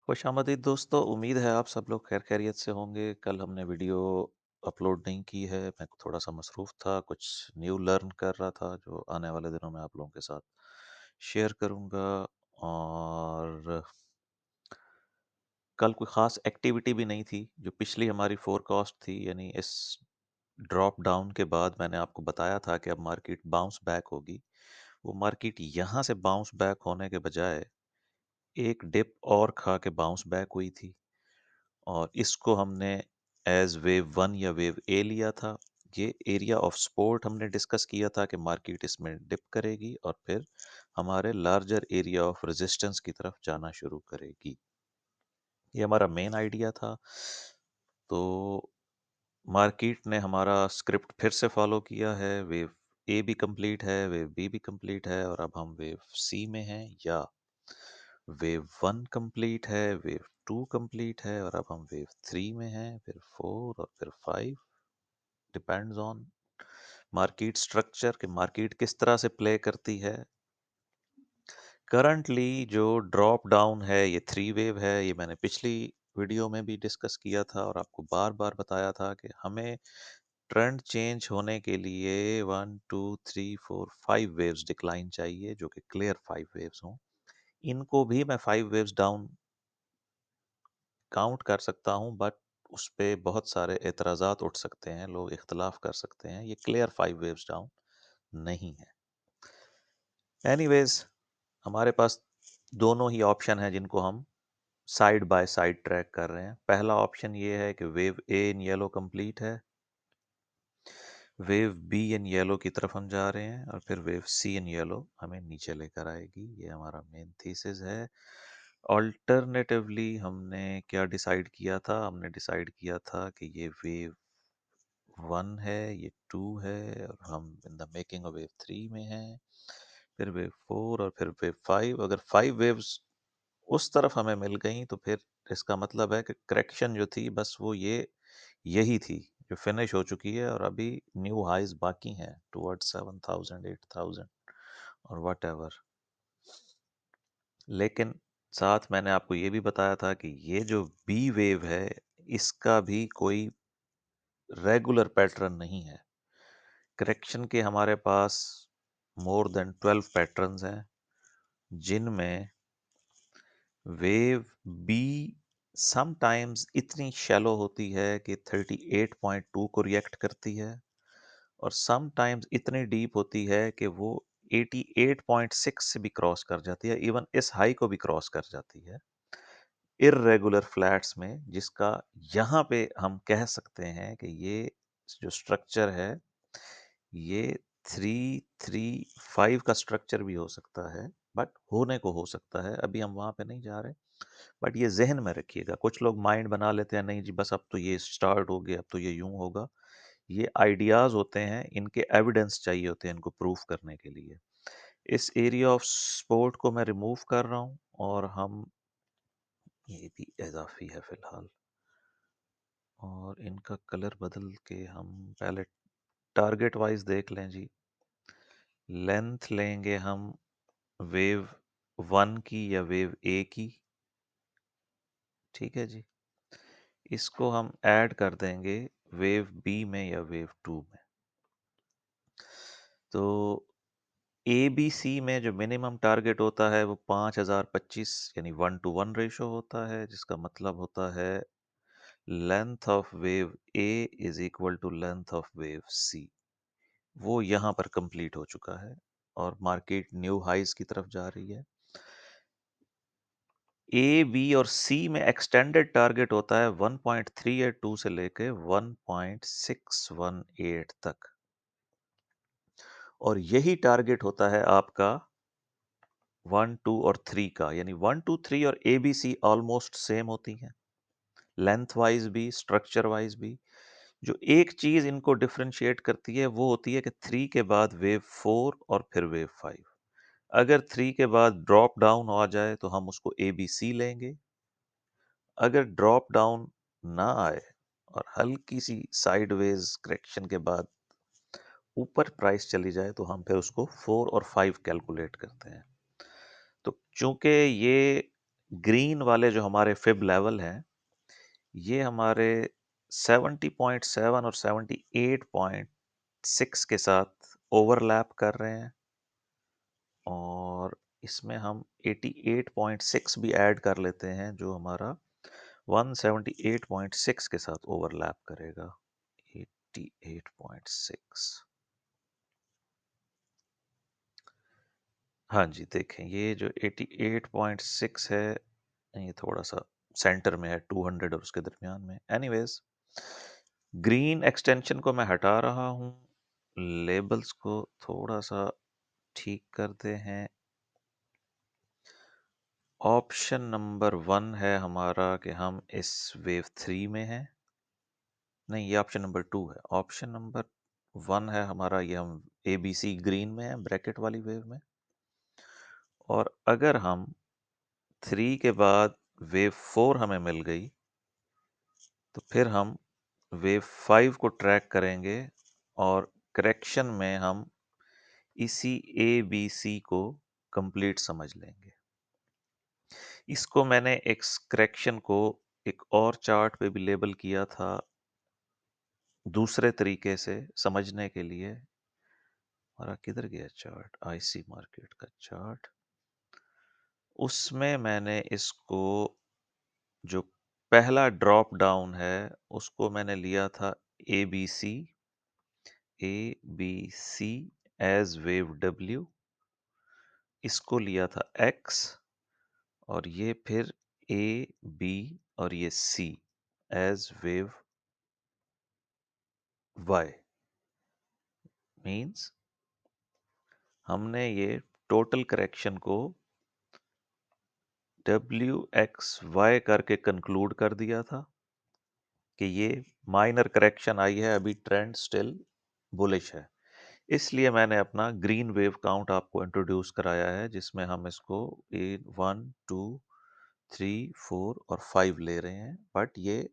खुशामदीद दोस्तों, उम्मीद है आप सब लोग खैर खैरियत से होंगे। कल हमने वीडियो अपलोड नहीं की है, मैं थोड़ा सा मसरूफ़ था, कुछ न्यू लर्न कर रहा था जो आने वाले दिनों में आप लोगों के साथ शेयर करूँगा। और कल कोई ख़ास एक्टिविटी भी नहीं थी, जो पिछली हमारी फ़ोरकास्ट थी, यानी इस ड्रॉप डाउन के बाद मैंने आपको बताया था कि अब मार्केट बाउंस बैक होगी। वो मार्केट यहाँ से बाउंस बैक होने के बजाय एक डिप और खा के बाउंस बैक हुई थी। और इसको हमने एज वेव वन या वेव ए लिया था। ये एरिया ऑफ सपोर्ट हमने डिस्कस किया था कि मार्केट इसमें डिप करेगी और फिर हमारे लार्जर एरिया ऑफ रेजिस्टेंस की तरफ जाना शुरू करेगी। ये हमारा मेन आइडिया था। तो मार्केट ने हमारा स्क्रिप्ट फिर से फॉलो किया है। वेव ए भी कंप्लीट है, वेव बी भी कंप्लीट है, और अब हम वेव सी में हैं, या वेव वन कंप्लीट है, वेव टू कंप्लीट है, और अब हम वेव थ्री में हैं, फिर फोर और फिर five. Depends on market structure कि मार्केट किस तरह से प्ले करती है। करंटली जो ड्रॉप डाउन है ये थ्री वेव है। ये मैंने पिछली वीडियो में भी डिस्कस किया था और आपको बार बार बताया था कि हमें ट्रेंड चेंज होने के लिए 1 2 3 4 5 वेव्स डिक्लाइन चाहिए, जो कि क्लियर 5 वेव्स हों। इनको भी मैं 5 वेव्स डाउन काउंट कर सकता हूँ, बट उस पे बहुत सारे एतराज़ात उठ सकते हैं, लोग इख्तलाफ कर सकते हैं। ये क्लियर 5 वेव्स डाउन नहीं है। एनीवेज, हमारे पास दोनों ही ऑप्शन हैं जिनको हम साइड बाय साइड ट्रैक कर रहे हैं। पहला ऑप्शन ये है कि wave A in yellow complete है, वेव बी इन येलो की तरफ हम जा रहे हैं, और फिर वेव सी इन येलो हमें नीचे लेकर आएगी। ये हमारा मेन थीसिस है। ऑल्टरनेटिवली हमने क्या डिसाइड किया था? हमने डिसाइड किया था कि ये वेव वन है, ये टू है, और हम in the making of wave three में हैं, फिर वेव फोर और फिर वेव फाइव। अगर 5 वेव्स उस तरफ हमें मिल गई तो फिर इसका मतलब है कि करेक्शन जो थी बस वो यही थी जो फिनिश हो चुकी है, और अभी न्यू हाइज बाकी हैं टुवर्ड 7,000 8,000 और वट एवर। लेकिन साथ मैंने आपको ये भी बताया था कि ये जो बी वेव है इसका भी कोई रेगुलर पैटर्न नहीं है। करेक्शन के हमारे पास मोर देन 12 पैटर्न्स हैं, जिनमें वेव बी समटाइम्स इतनी शैलो होती है कि 38.2 को रिएक्ट करती है, और समटाइम्स इतनी डीप होती है कि वो 88.6 से भी क्रॉस कर जाती है, इवन इस हाई को भी क्रॉस कर जाती है इर्रेगुलर फ्लैट्स में, जिसका यहाँ पे हम कह सकते हैं कि ये जो स्ट्रक्चर है ये 3 3 5 का स्ट्रक्चर भी हो सकता है, बट होने को हो सकता है। अभी हम वहाँ पे नहीं जा रहे, बट ये ज़हन में रखिएगा। कुछ लोग माइंड बना लेते हैं, नहीं जी बस अब तो ये स्टार्ट हो गया, अब तो ये यूँ होगा। ये आइडियाज़ होते हैं, इनके एविडेंस चाहिए होते हैं इनको प्रूफ करने के लिए। इस एरिया ऑफ सपोर्ट को मैं रिमूव कर रहा हूँ, और हम ये भी इजाफी है फ़िलहाल, और इनका कलर बदल के हम पहले टारगेट वाइज देख लें जी। लेंथ लेंगे हम वेव वन की या वेव ए की, ठीक है जी। इसको हम ऐड कर देंगे वेव बी में या वेव टू में। तो ए बी सी में जो मिनिमम टारगेट होता है वो 5025 यानी 1 to 1 रेशो होता है, जिसका मतलब होता है length of wave A is equal to length of wave C. वो यहाँ पर कंप्लीट हो चुका है और मार्केट न्यू हाइज की तरफ जा रही है। ए बी और सी में एक्सटेंडेड टारगेट होता है 1.382 से लेके 1.618 तक, और यही टारगेट होता है आपका 1 2 और 3 का। यानी 1 2 3 और A B C almost same होती हैं, लेंथ वाइज भी स्ट्रक्चर वाइज भी। जो एक चीज इनको डिफरेंशिएट करती है वो होती है कि 3 के बाद वेव 4 और फिर वेव 5। अगर 3 के बाद ड्रॉप डाउन आ जाए तो हम उसको ए बी सी लेंगे। अगर ड्रॉप डाउन ना आए और हल्की सी साइडवेज करेक्शन के बाद ऊपर प्राइस चली जाए तो हम फिर उसको 4 और 5 कैलकुलेट करते हैं। तो चूंकि ये ग्रीन वाले जो हमारे फिब लेवल हैं, ये हमारे 70.7 और 78.6 के साथ ओवरलैप कर रहे हैं, और इसमें हम 88.6 भी ऐड कर लेते हैं, जो हमारा 178.6 के साथ ओवरलैप करेगा। 88.6। हाँ जी, देखें ये जो 88.6 है, ये थोड़ा सा सेंटर में है, 200 और उसके दरमियान में। एनीवेज, ग्रीन एक्सटेंशन को मैं हटा रहा हूँ, लेबल्स को थोड़ा सा ठीक करते हैं। ऑप्शन नंबर 1 है हमारा कि हम इस वेव 3 में हैं। नहीं, ये ऑप्शन नंबर 2 है। ऑप्शन नंबर 1 है हमारा, ये हम ABC ग्रीन में हैं, ब्रैकेट वाली वेव में। और अगर हम 3 के बाद वेव 4 हमें मिल गई, तो फिर हम वेव 5 को ट्रैक करेंगे और करेक्शन में हम इसी ABC को कंप्लीट समझ लेंगे। इसको मैंने एक करेक्शन को एक और चार्ट पे भी लेबल किया था, दूसरे तरीके से समझने के लिए। हमारा किधर गया चार्ट? IC मार्केट का चार्ट। उसमें मैंने इसको, जो पहला ड्रॉप डाउन है, उसको मैंने लिया था ABC, ABC as wave W, इसको लिया था X, और ये फिर AB और ये C as wave Y। Means हमने ये टोटल करेक्शन को WXY करके कंक्लूड कर दिया था कि ये माइनर करेक्शन आई है, अभी ट्रेंड स्टिल बुलिश है। इसलिए मैंने अपना ग्रीन वेव काउंट आपको इंट्रोड्यूस कराया है, जिसमें हम इसको 1 2 3 4 और 5 ले रहे हैं। बट ये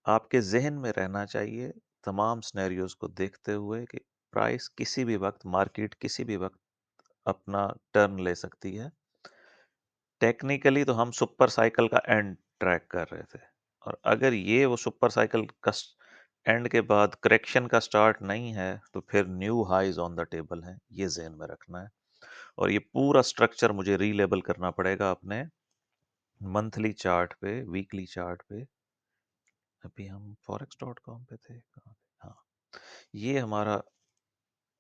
आपके जहन में रहना चाहिए तमाम सिनेरियोज को देखते हुए कि प्राइस किसी भी वक्त, मार्केट किसी भी वक्त अपना टर्न ले सकती है। टेक्निकली तो हम सुपर साइकिल का एंड ट्रैक कर रहे थे, और अगर ये वो सुपर साइकिल का एंड के बाद करेक्शन का स्टार्ट नहीं है, तो फिर new highs on the table है, ये जहन में रखना है। और ये पूरा स्ट्रक्चर मुझे रीलेबल करना पड़ेगा अपने मंथली चार्ट पे, वीकली चार्ट पे। अभी हम forex.com पे थे, कहाँ थे? हाँ, ये हमारा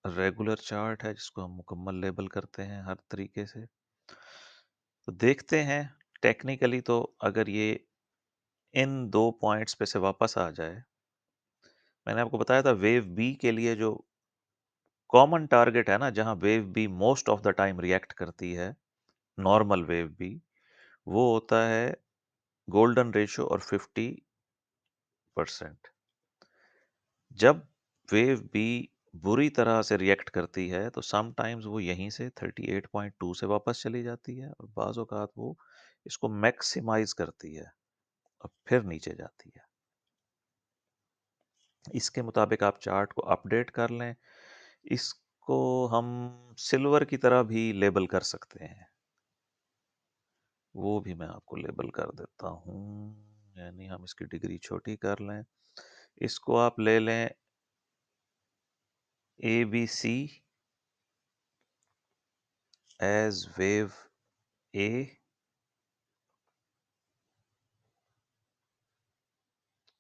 रेगुलर चार्ट है, जिसको हम मुकम्मल लेबल करते हैं हर तरीके से। तो देखते हैं टेक्निकली, तो अगर ये इन 2 पॉइंट्स पे से वापस आ जाए, मैंने आपको बताया था वेव बी के लिए जो कॉमन टारगेट है ना, जहां wave be most of the time react करती है, नॉर्मल वेव बी, वो होता है गोल्डन रेशियो और 50%। जब वेव बी बुरी तरह से रिएक्ट करती है, तो समटाइम्स वो यहीं से 38.2 से वापस चली जाती है, और बाज़ औक़ात वो इसको मैक्सिमाइज करती है और फिर नीचे जाती है। इसके मुताबिक आप चार्ट को अपडेट कर लें। इसको हम सिल्वर की तरह भी लेबल कर सकते हैं, वो भी मैं आपको लेबल कर देता हूँ। यानी हम इसकी डिग्री छोटी कर लें, इसको आप ले लें ABC एज वेव A,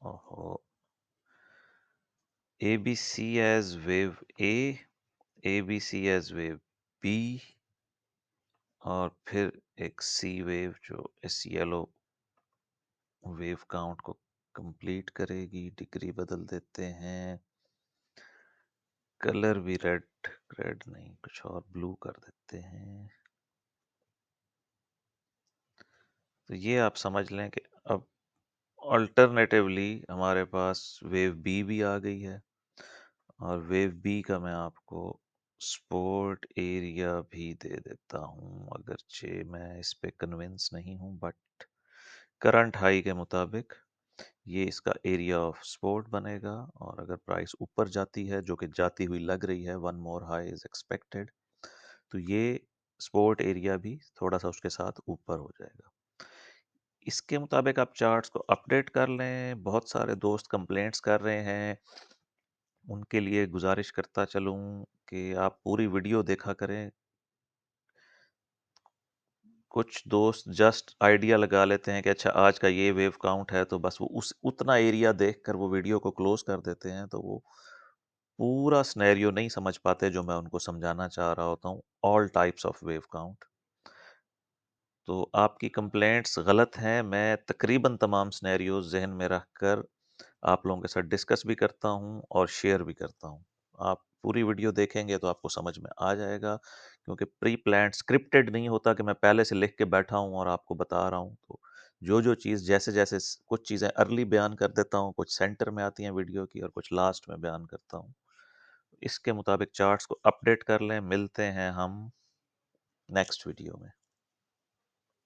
ओहो, ABC as wave A, ABC as wave B, और फिर एक C वेव जो इस येलो वेव काउंट को कंप्लीट करेगी। डिग्री बदल देते हैं, कलर भी रेड, रेड नहीं कुछ और ब्लू कर देते हैं। तो ये आप समझ लें कि अब अल्टरनेटिवली हमारे पास वेव बी भी आ गई है, और वेव बी का मैं आपको सपोर्ट एरिया भी दे देता हूँ, अगरचे मैं इस पे कन्विंस नहीं हूँ, बट करंट हाई के मुताबिक ये इसका एरिया ऑफ सपोर्ट बनेगा। और अगर प्राइस ऊपर जाती है, जो कि जाती हुई लग रही है, one more high is expected, तो ये स्पोर्ट एरिया भी थोड़ा-सा उसके साथ ऊपर हो जाएगा। इसके मुताबिक आप चार्ट्स को अपडेट कर लें, बहुत सारे दोस्त कंप्लेंट्स कर रहे हैं, उनके लिए गुज़ारिश करता चलूँ कि आप पूरी वीडियो देखा करें। कुछ दोस्त जस्ट आइडिया लगा लेते हैं कि अच्छा आज का ये वेव काउंट है, तो बस वो उस उतना एरिया देखकर वो वीडियो को क्लोज़ कर देते हैं, तो वो पूरा सिनेरियो नहीं समझ पाते जो मैं उनको समझाना चाह रहा होता हूँ, all types of wave count. तो आपकी कंप्लेंट्स गलत हैं, मैं तकरीबन तमाम सिनेरियोज़ ज़हन में रखकर आप लोगों के साथ डिस्कस भी करता हूँ और शेयर भी करता हूँ। आप पूरी वीडियो देखेंगे तो आपको समझ में आ जाएगा, क्योंकि प्री प्लान्ड स्क्रिप्टेड नहीं होता कि मैं पहले से लिख के बैठा हूँ और आपको बता रहा हूँ। तो जो-जो चीज़ जैसे-जैसे कुछ चीज़ें अर्ली बयान कर देता हूँ, कुछ सेंटर में आती हैं वीडियो की और कुछ लास्ट में बयान करता हूँ। इसके मुताबिक चार्ट्स को अपडेट कर लें, मिलते हैं हम नेक्स्ट वीडियो में।